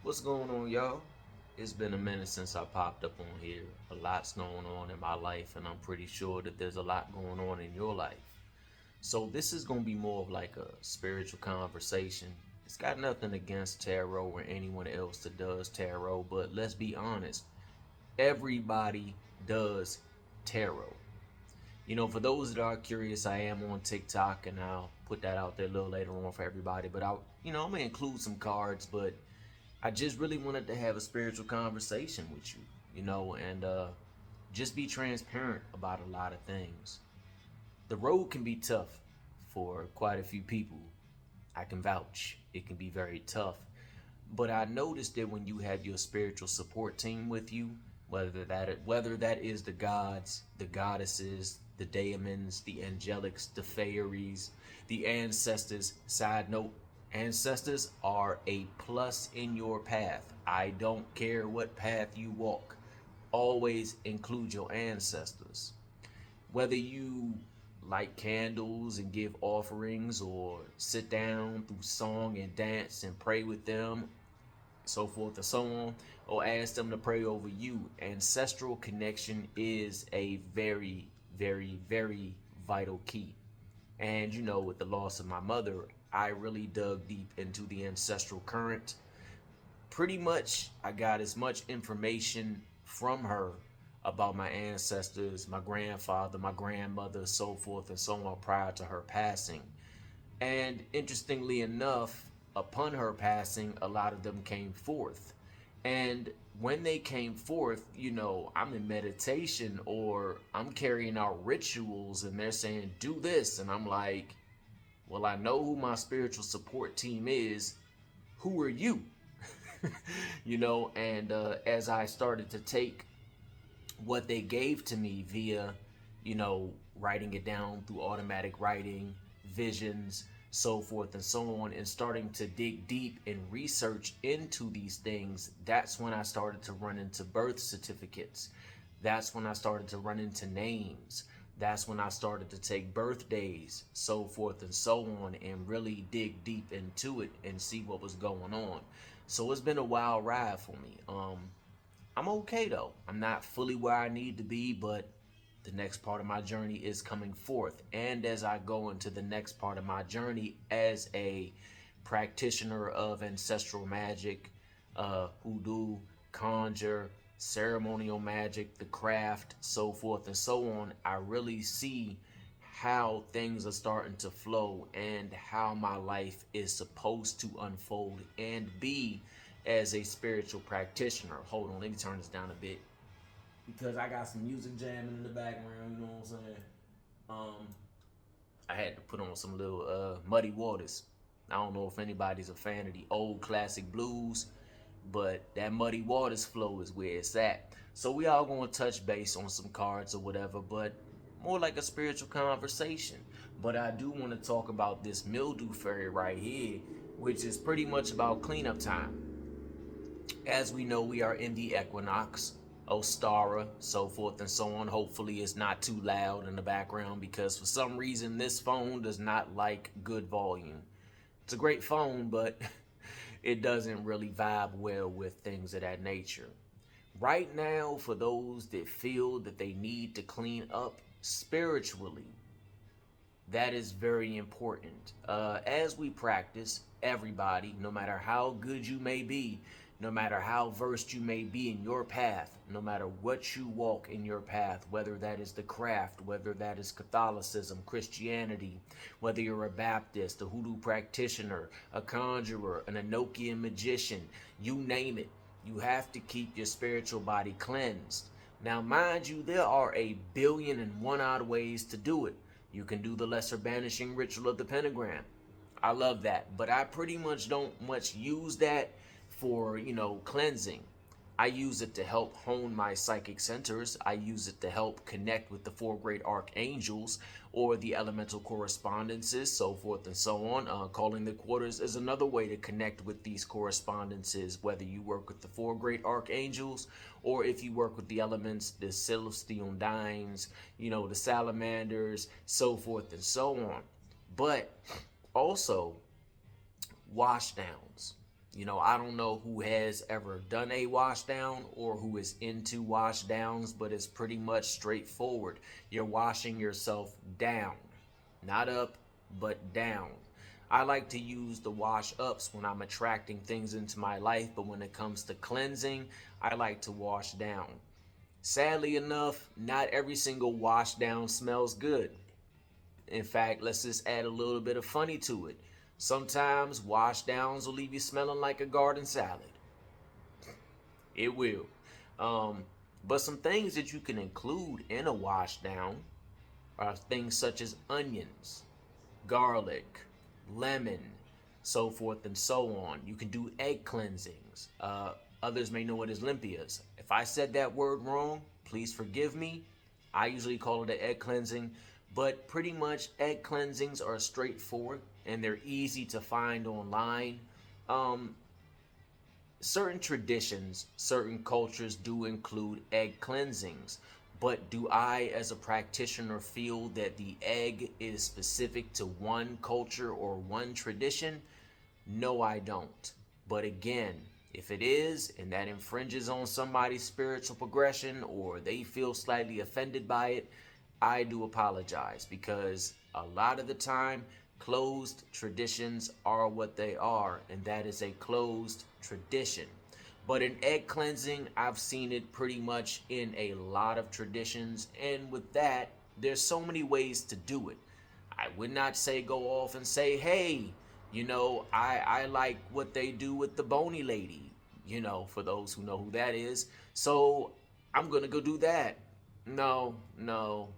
What's going on, y'all? It's been a minute since I popped up on here. A lot's going on in my life, and I'm pretty sure that there's a lot going on in your life. So, this is going to be more of like a spiritual conversation. It's got nothing against tarot or anyone else that does tarot, but let's be honest, everybody does tarot. For those that are curious, I am on TikTok, and I'll put that out there a little later on for everybody. But I'm gonna include some cards, but I just really wanted to have a spiritual conversation with you, and just be transparent about a lot of things. The road can be tough for quite a few people. I can vouch. It can be very tough. But I noticed that when you have your spiritual support team with you, whether that is the gods, the goddesses, the daemons, the angelics, the fairies, the ancestors. Side note, ancestors are a plus in your path. I don't care what path you walk. Always include your ancestors. Whether you light candles and give offerings or sit down through song and dance and pray with them, so forth and so on, or ask them to pray over you. Ancestral connection is a very, very, very vital key. And with the loss of my mother, I really dug deep into the ancestral current. Pretty much, I got as much information from her about my ancestors, my grandfather, my grandmother, so forth and so on prior to her passing. And interestingly enough, upon her passing, a lot of them came forth. And when they came forth, I'm in meditation or I'm carrying out rituals and they're saying, do this. And I'm like, well, I know who my spiritual support team is. Who are you? And as I started to take what they gave to me via, writing it down through automatic writing, visions, so forth and so on, and starting to dig deep and research into these things, that's when I started to run into birth certificates. That's when I started to run into names. That's when I started to take birthdays, so forth and so on, and really dig deep into it and see what was going on. So it's been a wild ride for me. I'm okay though. I'm not fully where I need to be, but the next part of my journey is coming forth. And as I go into the next part of my journey as a practitioner of ancestral magic, hoodoo, conjure, ceremonial magic, the craft, so forth and so on, I really see how things are starting to flow and how my life is supposed to unfold and be as a spiritual practitioner. Hold on, let me turn this down a bit because I got some music jamming in the background, you know what I'm saying? I had to put on some little Muddy Waters. I don't know if anybody's a fan of the old classic blues, but that Muddy Waters flow is where it's at. So we all gonna touch base on some cards or whatever, but more like a spiritual conversation. But I do want to talk about this mildew fairy right here, which is pretty much about cleanup time. As we know, we are in the equinox, Ostara, so forth and so on. Hopefully it's not too loud in the background because for some reason this phone does not like good volume. It's a great phone, but it doesn't really vibe well with things of that nature. Right now, for those that feel that they need to clean up spiritually, that is very important. As we practice, everybody, no matter how good you may be, no matter how versed you may be in your path, no matter what you walk in your path, whether that is the craft, whether that is Catholicism, Christianity, whether you're a Baptist, a hoodoo practitioner, a conjurer, an Enochian magician, you name it, you have to keep your spiritual body cleansed. Now, mind you, there are a billion and one odd ways to do it. You can do the lesser banishing ritual of the pentagram. I love that, but I pretty much don't much use that for, cleansing. I use it to help hone my psychic centers. I use it to help connect with the four great archangels or the elemental correspondences, so forth and so on. Calling the quarters is another way to connect with these correspondences, whether you work with the four great archangels or if you work with the elements, the celestial undines, the salamanders, so forth and so on. But also, wash downs. I don't know who has ever done a wash down or who is into wash downs, but it's pretty much straightforward. You're washing yourself down, not up, but down. I like to use the wash ups when I'm attracting things into my life, but when it comes to cleansing, I like to wash down. Sadly enough, not every single wash down smells good. In fact, let's just add a little bit of funny to it. Sometimes wash downs will leave you smelling like a garden salad. It will. Um, but some things that you can include in a wash down are things such as onions, garlic, lemon, so forth and so on. You can do egg cleansings. Others may know it as limpias. If I said that word wrong, please forgive me. I usually call it an egg cleansing, but pretty much egg cleansings are straightforward and they're easy to find online. Um, Certain traditions, certain cultures do include egg cleansings, but do I, as a practitioner, feel that the egg is specific to one culture or one tradition? No, I don't. But again, if it is, and that infringes on somebody's spiritual progression or they feel slightly offended by it, I do apologize, because a lot of the time, closed traditions are what they are, and that is a closed tradition. But in egg cleansing, I've seen it pretty much in a lot of traditions, and with that, there's so many ways to do it. I would not say go off and say, hey, I like what they do with the bony lady, for those who know who that is. So I'm going to go do that. No, no,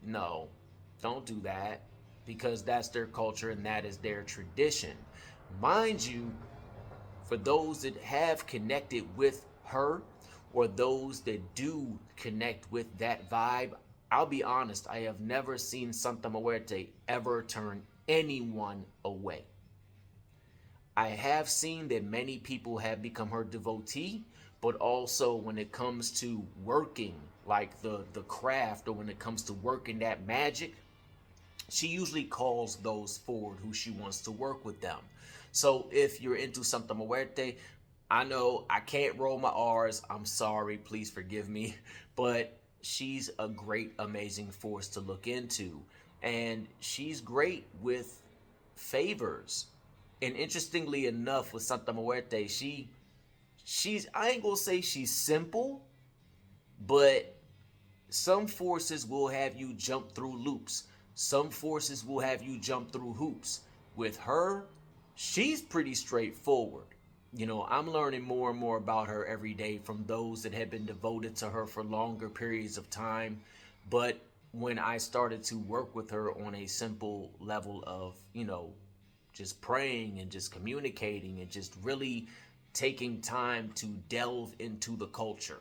no. Don't do that, because that's their culture and that is their tradition. Mind you, for those that have connected with her or those that do connect with that vibe, I'll be honest, I have never seen Santa Muerte ever turn anyone away. I have seen that many people have become her devotee, but also when it comes to working like the craft, or when it comes to working that magic, she usually calls those forward who she wants to work with them. So if you're into Santa Muerte, I know I can't roll my R's. I'm sorry, please forgive me. But she's a great, amazing force to look into. And she's great with favors. And interestingly enough, with Santa Muerte, she's I ain't gonna say she's simple, but some forces will have you jump through loops. Some forces will have you jump through hoops. With her, she's pretty straightforward. I'm learning more and more about her every day from those that have been devoted to her for longer periods of time. But when I started to work with her on a simple level of, just praying and just communicating and just really taking time to delve into the culture,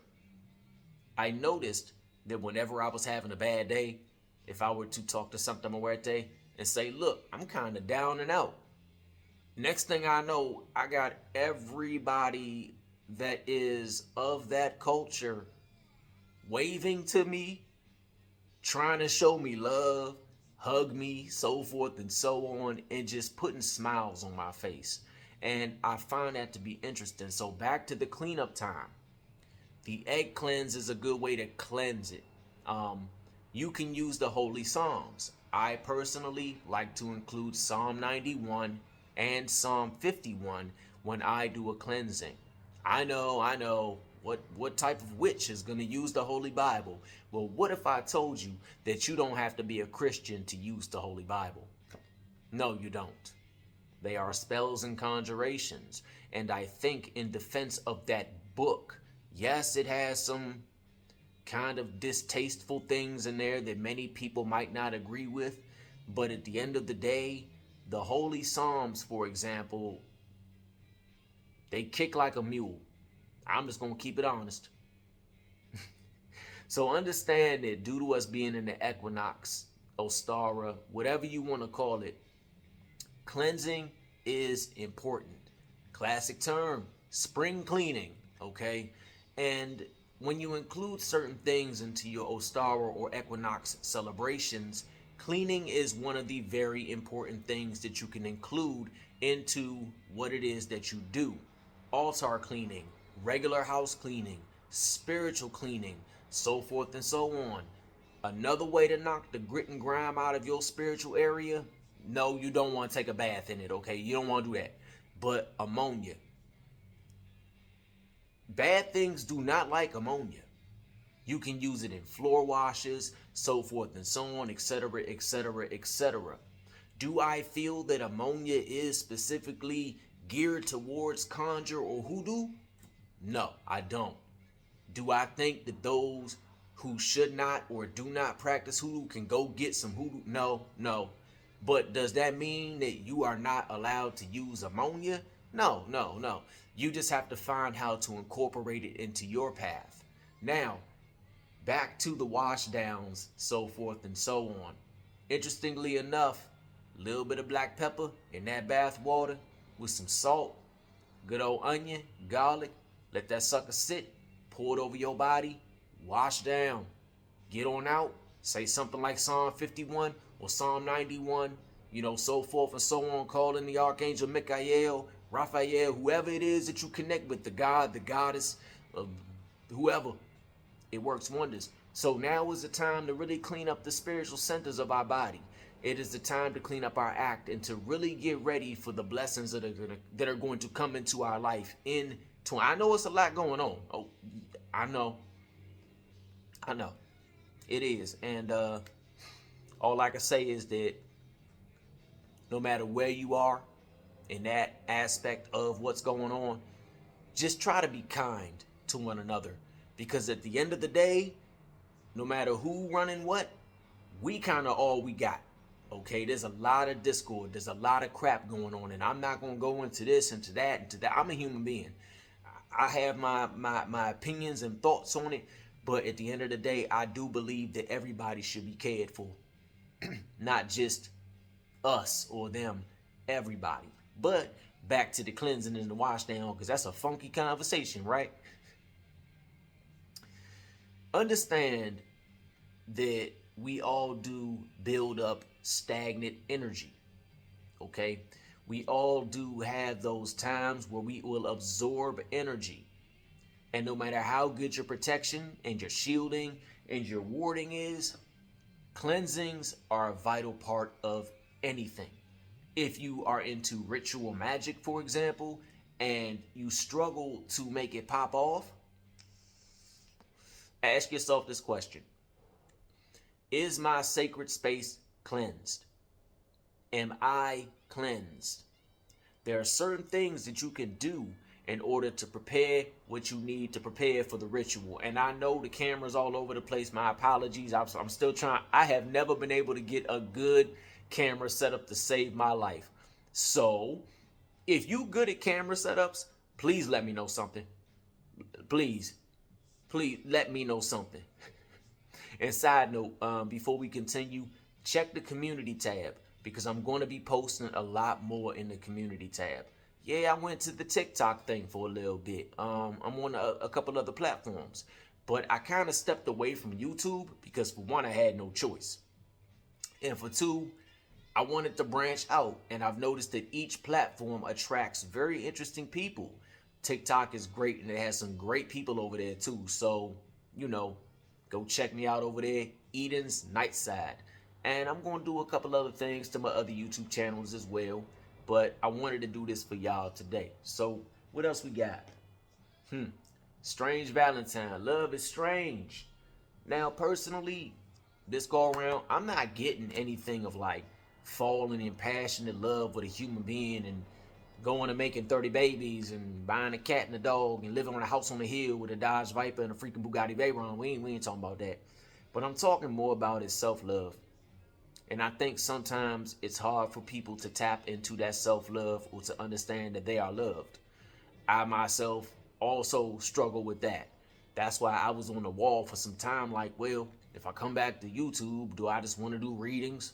I noticed that whenever I was having a bad day, if I were to talk to Santa Muerte and say, look, I'm kind of down and out, next thing I know, I got everybody that is of that culture waving to me, trying to show me love, hug me, so forth and so on, and just putting smiles on my face. And I find that to be interesting. So back to the cleanup time. The egg cleanse is a good way to cleanse it. You can use the Holy Psalms. I personally like to include Psalm 91 and Psalm 51 when I do a cleansing. I know. What type of witch is going to use the Holy Bible? Well, what if I told you that you don't have to be a Christian to use the Holy Bible? No, you don't. They are spells and conjurations. And I think in defense of that book, yes, it has some kind of distasteful things in there that many people might not agree with. But at the end of the day, the Holy Psalms, for example, they kick like a mule. I'm just going to keep it honest. So understand that due to us being in the equinox, Ostara, whatever you want to call it, cleansing is important. Classic term, spring cleaning, okay? And when you include certain things into your Ostara or equinox celebrations, cleaning is one of the very important things that you can include into what it is that you do. altar cleaning, regular house cleaning, spiritual cleaning, so forth and so on. Another way to knock the grit and grime out of your spiritual area, no, you don't want to take a bath in it, okay? You don't want to do that. But ammonia. Bad things do not like ammonia. You can use it in floor washes, so forth and so on, etc., etc., etc. Do I feel that ammonia is specifically geared towards conjure or hoodoo? No, I don't. Do I think that those who should not or do not practice hoodoo can go get some hoodoo? No, no. But does that mean that you are not allowed to use ammonia? No, no, no. You just have to find how to incorporate it into your path. Now, back to the wash downs, so forth and so on. Interestingly enough, a little bit of black pepper in that bath water with some salt, good old onion, garlic, let that sucker sit, pour it over your body, wash down, get on out, say something like Psalm 51 or Psalm 91, so forth and so on, calling the Archangel Michael, Raphael, whoever it is that you connect with, the God, the goddess, whoever. It works wonders. So now is the time to really clean up the spiritual centers of our body. It is the time to clean up our act and to really get ready for the blessings that are going to come into our life. I know it's a lot going on. Oh, I know. It is. And all I can say is that no matter where you are in that aspect of what's going on, just try to be kind to one another. Because at the end of the day, no matter who running what, we kind of all we got. Okay, there's a lot of discord. There's a lot of crap going on. And I'm not going to go into this, into that, into that. I'm a human being. I have my opinions and thoughts on it. But at the end of the day, I do believe that everybody should be cared for. Not just us or them, everybody. But back to the cleansing and the wash down, because that's a funky conversation, right? Understand that we all do build up stagnant energy, okay? We all do have those times where we will absorb energy. And no matter how good your protection and your shielding and your warding is, cleansings are a vital part of anything. If you are into ritual magic, for example, and you struggle to make it pop off, ask yourself this question. Is my sacred space cleansed? Am I cleansed? There are certain things that you can do in order to prepare what you need to prepare for the ritual. And I know the camera's all over the place. My apologies. I'm still trying. I have never been able to get a good camera setup to save my life. So if you good at camera setups, please let me know something. Please let me know something. And side note, before we continue, check the community tab, because I'm going to be posting a lot more in the community tab. Yeah, I went to the TikTok thing for a little bit. I'm on a couple other platforms, but I kind of stepped away from YouTube because, for one, I had no choice, and for two, I wanted to branch out. And I've noticed that each platform attracts very interesting people. TikTok is great, and it has some great people over there too. So, go check me out over there, Eden's Nightside. And I'm going to do a couple other things to my other YouTube channels as well. But I wanted to do this for y'all today. So, what else we got? Strange Valentine. Love is strange. Now, personally, this go around, I'm not getting anything of like falling in passionate love with a human being and going and making 30 babies and buying a cat and a dog and living on a house on the hill with a Dodge Viper and a freaking Bugatti Veyron. We ain't talking about that. But I'm talking more about is self-love. And I think sometimes it's hard for people to tap into that self-love or to understand that they are loved. I myself also struggle with that. That's why I was on the wall for some time like, well, if I come back to YouTube, do I just want to do readings?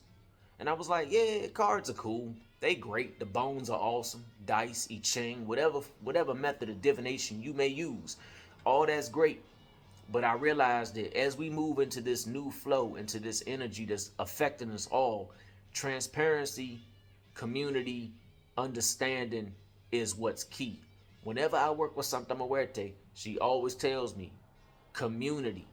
And I was like, yeah, cards are cool. They great. The bones are awesome. Dice, I Ching, whatever method of divination you may use. All that's great. But I realized that as we move into this new flow, into this energy that's affecting us all, transparency, community, understanding is what's key. Whenever I work with Santa Muerte, she always tells me community.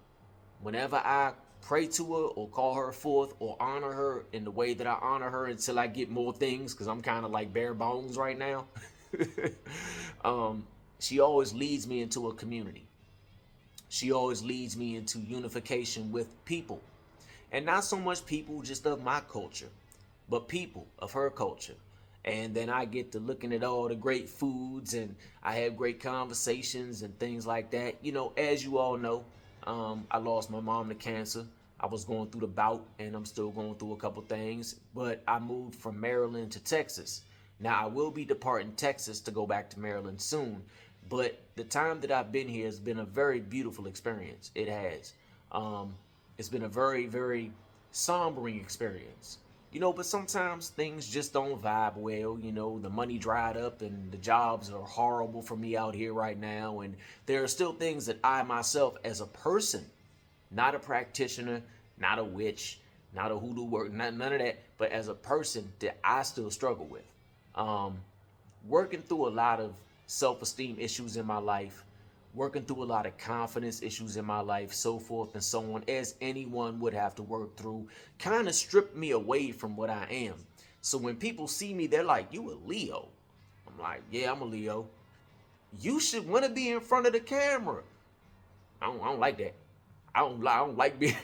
Whenever I pray to her or call her forth or honor her in the way that I honor her until I get more things, because I'm kind of like bare bones right now, um, she always leads me into a community. She always leads me into unification with people. And not so much people just of my culture, but people of her culture. And then I get to looking at all the great foods, and I have great conversations and things like that. You know, as you all know, I lost my mom to cancer. I was going through the bout, and I'm still going through a couple things. But I moved from Maryland to Texas. Now I will be departing Texas to go back to Maryland soon. But the time that I've been here has been a very beautiful experience. It has. Um, it's been a very, very sombering experience. You know, but sometimes things just don't vibe well. You know, the money dried up and the jobs are horrible for me out here right now. And there are still things that I myself, as a person, not a practitioner, not a witch, not a hoodoo work, none of that, but as a person that I still struggle with. Um, Working through a lot of self-esteem issues in my life, working through a lot of confidence issues in my life, so forth and so on, as anyone would have to work through, kind of stripped me away from what I am. So when people see me, they're like, "You a Leo?" I'm like, "Yeah, I'm a Leo." "You should want to be in front of the camera." I don't like that. I don't like being.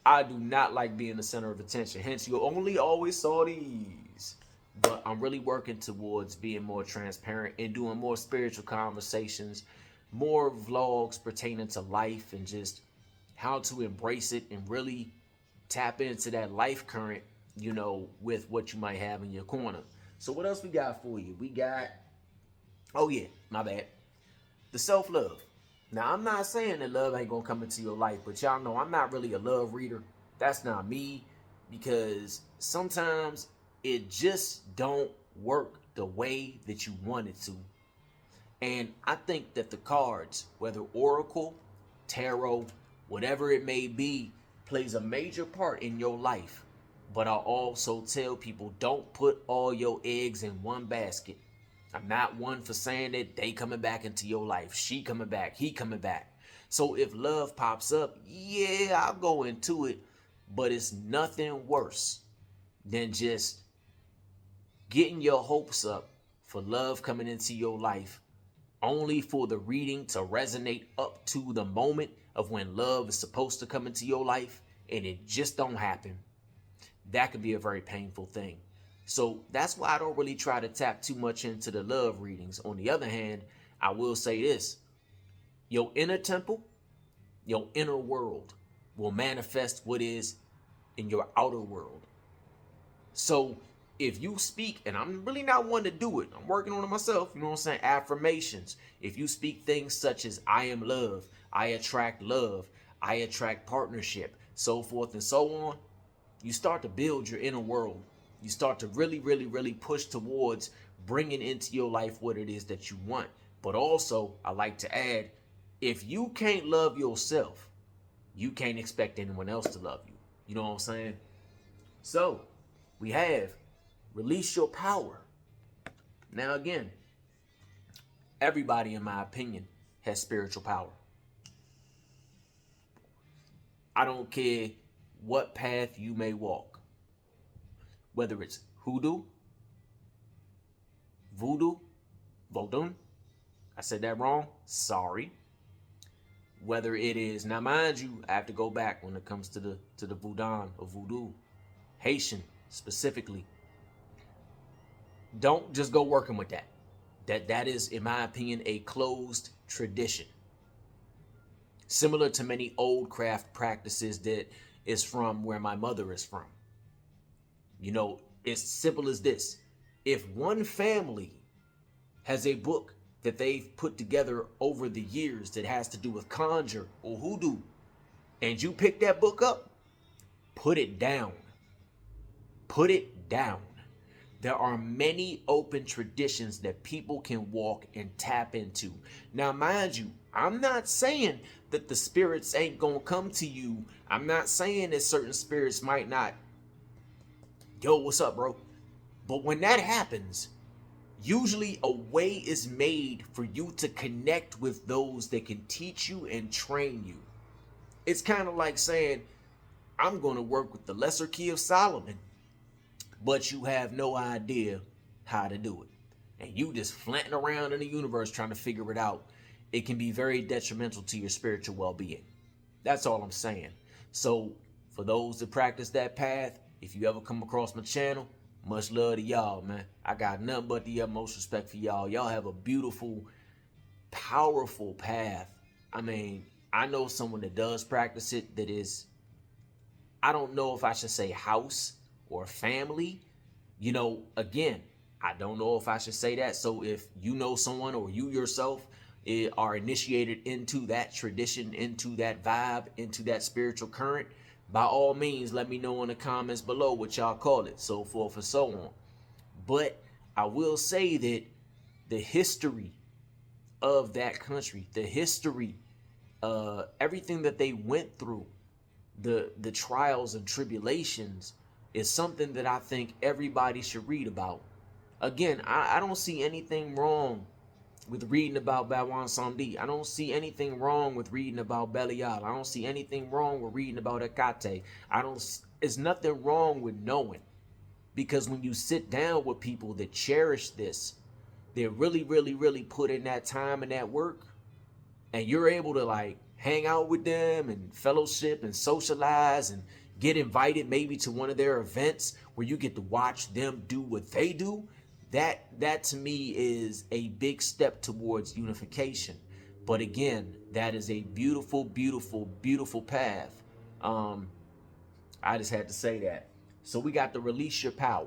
I do not like being the center of attention. Hence, you only always saw these. But I'm really working towards being more transparent and doing more spiritual conversations, more vlogs pertaining to life and just how to embrace it and really tap into that life current, you know, with what you might have in your corner. So what else we got for you? We got, oh yeah, my bad, the self-love. Now, I'm not saying that love ain't gonna come into your life, but y'all know I'm not really a love reader. That's not me, because sometimes it just don't work the way that you want it to. And I think that the cards, whether oracle, tarot, whatever it may be, plays a major part in your life. But I also tell people, don't put all your eggs in one basket. I'm not one for saying that they coming back into your life, she coming back, he coming back. So if love pops up, yeah, I'll go into it, but it's nothing worse than just getting your hopes up for love coming into your life, only for the reading to resonate up to the moment of when love is supposed to come into your life, and it just don't happen. That could be a very painful thing. So that's why I don't really try to tap too much into the love readings. On the other hand, I will say this: your inner temple, your inner world will manifest what is in your outer world. So if you speak, and I'm really not one to do it, I'm working on it myself, you know what I'm saying, affirmations. If you speak things such as "I am love," love, I attract partnership, so forth and so on, you start to build your inner world. You start to really, really, really push towards bringing into your life what it is that you want. But also, I like to add, if you can't love yourself, you can't expect anyone else to love you. You know what I'm saying? So, we have release your power. Now, again, everybody, in my opinion, has spiritual power. I don't care what path you may walk, whether it's hoodoo, voodoo, vodun, I said that wrong, sorry. Whether it is, now mind you, I have to go back when it comes to the voodoo or voodoo, Haitian specifically. Don't just go working with that. That is, in my opinion, a closed tradition. Similar to many old craft practices that is from where my mother is from. You know, it's simple as this. If one family has a book that they've put together over the years that has to do with conjure or hoodoo, and you pick that book up, put it down. Put it down. There are many open traditions that people can walk and tap into. Now, mind you, I'm not saying that the spirits ain't gonna come to you. I'm not saying that certain spirits might not, "Yo, what's up, bro?" But when that happens, Usually a way is made for you to connect with those that can teach you and train you. It's kind of like saying, I'm going to work with the lesser key of Solomon, but you have no idea how to do it. And you just flanting around in the universe trying to figure it out. It can be very detrimental to your spiritual well-being. That's all I'm saying. So for those that practice that path, if you ever come across my channel, much love to y'all, man. I got nothing but the utmost respect for y'all. Y'all have a beautiful, powerful path. I mean, I know someone that does practice it that is, I don't know if I should say house or family. You know, again, I don't know if I should say that. So if you know someone or you yourself are initiated into that tradition, into that vibe, into that spiritual current, by all means, let me know in the comments below what y'all call it, so forth and so on. But I will say that the history of that country, the history, everything that they went through, the trials and tribulations is something that I think everybody should read about. Again, I don't see anything wrong with reading about Bawan Samdi. I don't see anything wrong with reading about Belial. I don't see anything wrong with reading about Ekate. There's nothing wrong with knowing. Because when you sit down with people that cherish this, they really, really, really put in that time and that work, and you're able to like hang out with them and fellowship and socialize and get invited maybe to one of their events where you get to watch them do what they do, that to me is a big step towards unification. But again, that is a beautiful, beautiful, beautiful path. I just had to say that. So we got to release your power.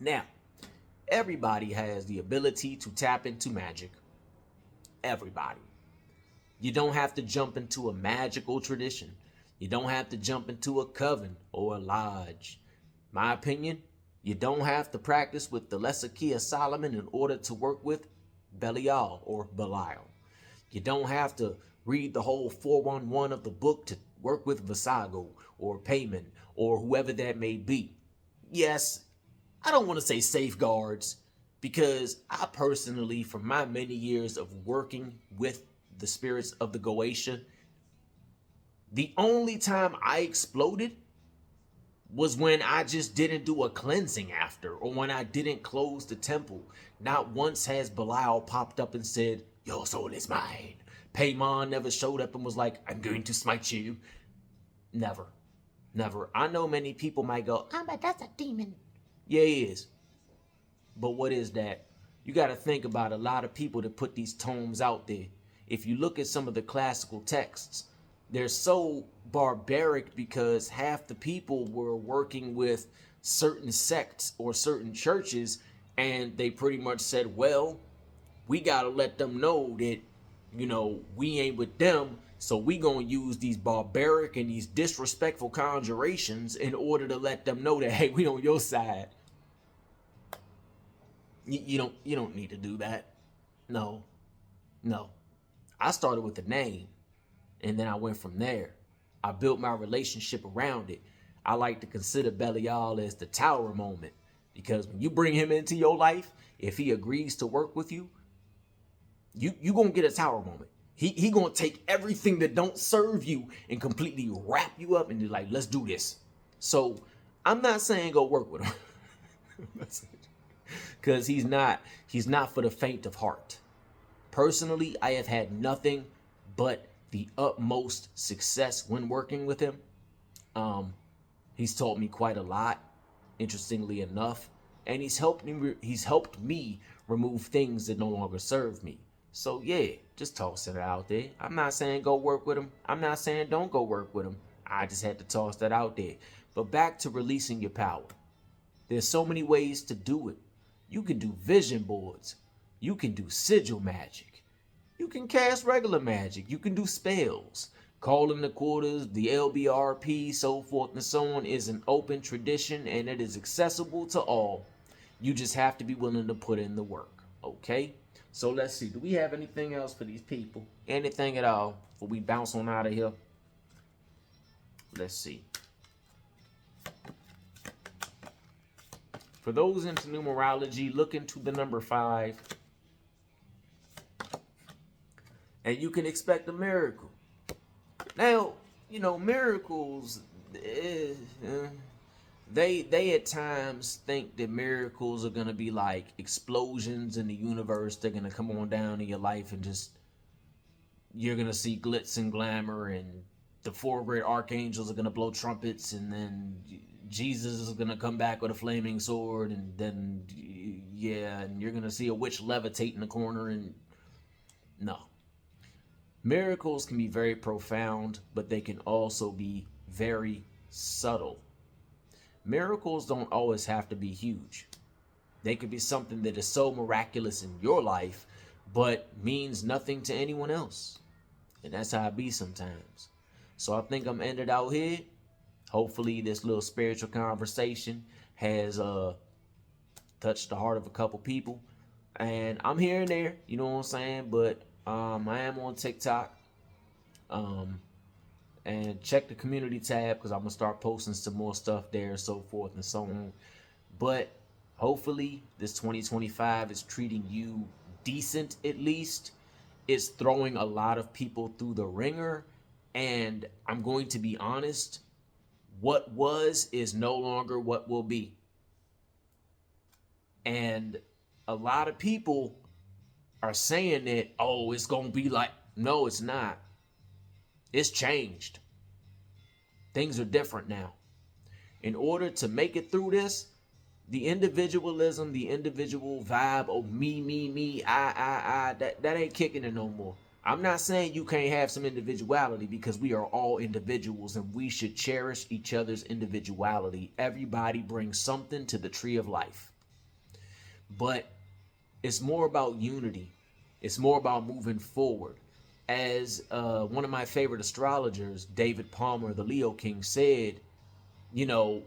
Now, everybody has the ability to tap into magic. Everybody. You don't have to jump into a magical tradition. You don't have to jump into a coven or a lodge. My opinion, you don't have to practice with the lesser key of Solomon in order to work with Belial or Belial. You don't have to read the whole 411 of the book to work with Visago or Payman or whoever that may be. Yes, I don't want to say safeguards, because I personally, from my many years of working with the spirits of the Goetia, the only time I exploded was when I just didn't do a cleansing after, or when I didn't close the temple. Not once has Belial popped up and said, your soul is mine. Paymon never showed up and was like, I'm going to smite you. Never. Never. I know many people might go, but that's a demon. Yeah, it is. But what is that? You got to think about a lot of people that put these tomes out there. If you look at some of the classical texts, they're so barbaric because half the people were working with certain sects or certain churches, and they pretty much said, well, we got to let them know that, you know, we ain't with them, so we gonna use these barbaric and these disrespectful conjurations in order to let them know that, hey, we on your side. You don't need to do that. No. I started with the name, and then I went from there. I built my relationship around it. I like to consider Belial as the tower moment, because when you bring him into your life, if he agrees to work with you, you gonna get a tower moment. He gonna take everything that don't serve you and completely wrap you up and be like, let's do this. So I'm not saying go work with him, because he's not for the faint of heart. Personally, I have had nothing but the utmost success when working with him. He's taught me quite a lot, interestingly enough, and he's helped me remove things that no longer serve me. So yeah, just toss it out there. I'm not saying go work with him. I'm not saying don't go work with him. I just had to toss that out there. But back to releasing your power. There's so many ways to do it. You can do vision boards. You can do sigil magic. You can cast regular magic. You can do spells. Calling the quarters, the LBRP, so forth and so on is an open tradition, and it is accessible to all. You just have to be willing to put in the work, okay? So let's see. Do we have anything else for these people? Anything at all before we bounce on out of here? Let's see. For those into numerology, look into the number 5, and you can expect a miracle. Now, you know, miracles, they at times think that miracles are gonna be like explosions in the universe. They're gonna come on down in your life and just you're gonna see glitz and glamour, and the 4 great archangels are gonna blow trumpets, and then Jesus is gonna come back with a flaming sword, and then yeah, and you're gonna see a witch levitate in the corner. And no, miracles can be very profound, but they can also be very subtle. Miracles don't always have to be huge. They could be something that is so miraculous in your life, but means nothing to anyone else. And that's how it be sometimes. So I think I'm ended out here. Hopefully this little spiritual conversation has touched the heart of a couple people. And I'm here and there, you know what I'm saying? But I am on TikTok. And check the community tab, because I'm going to start posting some more stuff there, so forth and so on. But hopefully this 2025 is treating you decent at least. It's throwing a lot of people through the ringer. And I'm going to be honest, what was is no longer what will be. And a lot of people are saying that, oh, it's going to be like, no, it's not. It's changed. Things are different now. In order to make it through this, the individualism, the individual vibe of me, I, that ain't kicking it no more. I'm not saying you can't have some individuality, because we are all individuals and we should cherish each other's individuality. Everybody brings something to the tree of life. But it's more about unity. It's more about moving forward. As one of my favorite astrologers, David Palmer, the Leo King, said, you know,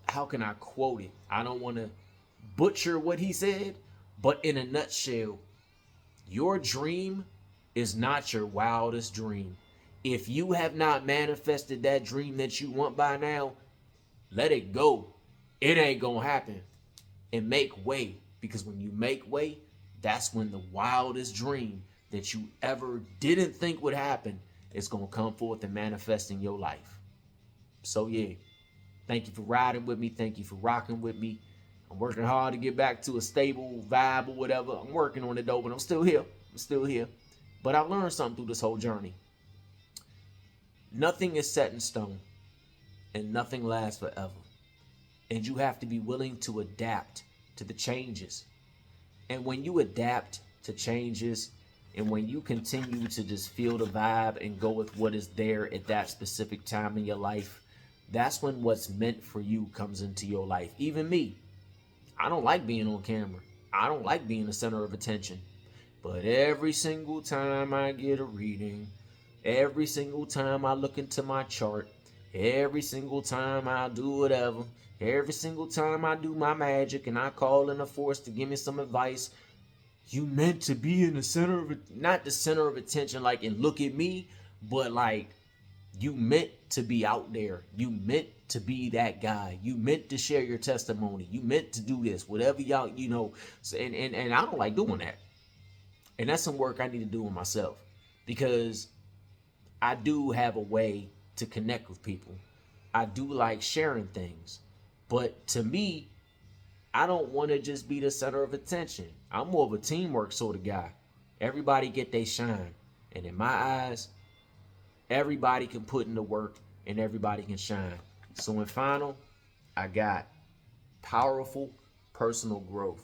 how can I quote it? I don't want to butcher what he said, but in a nutshell, your dream is not your wildest dream. If you have not manifested that dream that you want by now, let it go. It ain't gonna happen. And make way, because when you make way, that's when the wildest dream that you ever didn't think would happen is gonna come forth and manifest in your life. So yeah, thank you for riding with me. Thank you for rocking with me. I'm working hard to get back to a stable vibe or whatever. I'm working on it though, but I'm still here. But I've learned something through this whole journey. Nothing is set in stone, and nothing lasts forever. And you have to be willing to adapt to the changes. And when you adapt to changes, and when you continue to just feel the vibe and go with what is there at that specific time in your life, that's when what's meant for you comes into your life. Even me, I don't like being on camera. I don't like being the center of attention. But every single time I get a reading, every single time I look into my chart, every single time I do whatever, every single time I do my magic and I call in a force to give me some advice, you meant to be in the center of it, not the center of attention like and look at me, but like you meant to be out there. You meant to be that guy. You meant to share your testimony. You meant to do this, whatever y'all, you know, and I don't like doing that. And that's some work I need to do with myself, because I do have a way to connect with people. I do like sharing things. But to me, I don't want to just be the center of attention. I'm more of a teamwork sort of guy. Everybody get their shine. And in my eyes, everybody can put in the work and everybody can shine. So in final, I got powerful personal growth.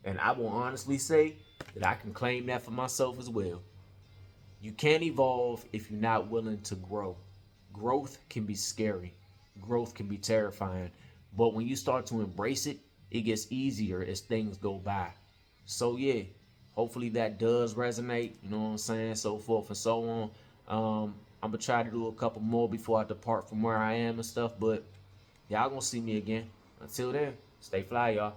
And I will honestly say that I can claim that for myself as well. You can't evolve if you're not willing to grow. Growth can be scary. Growth can be terrifying. But when you start to embrace it, it gets easier as things go by. So yeah, hopefully that does resonate. You know what I'm saying? So forth and so on. I'm going to try to do a couple more before I depart from where I am and stuff. But y'all going to see me again. Until then, stay fly, y'all.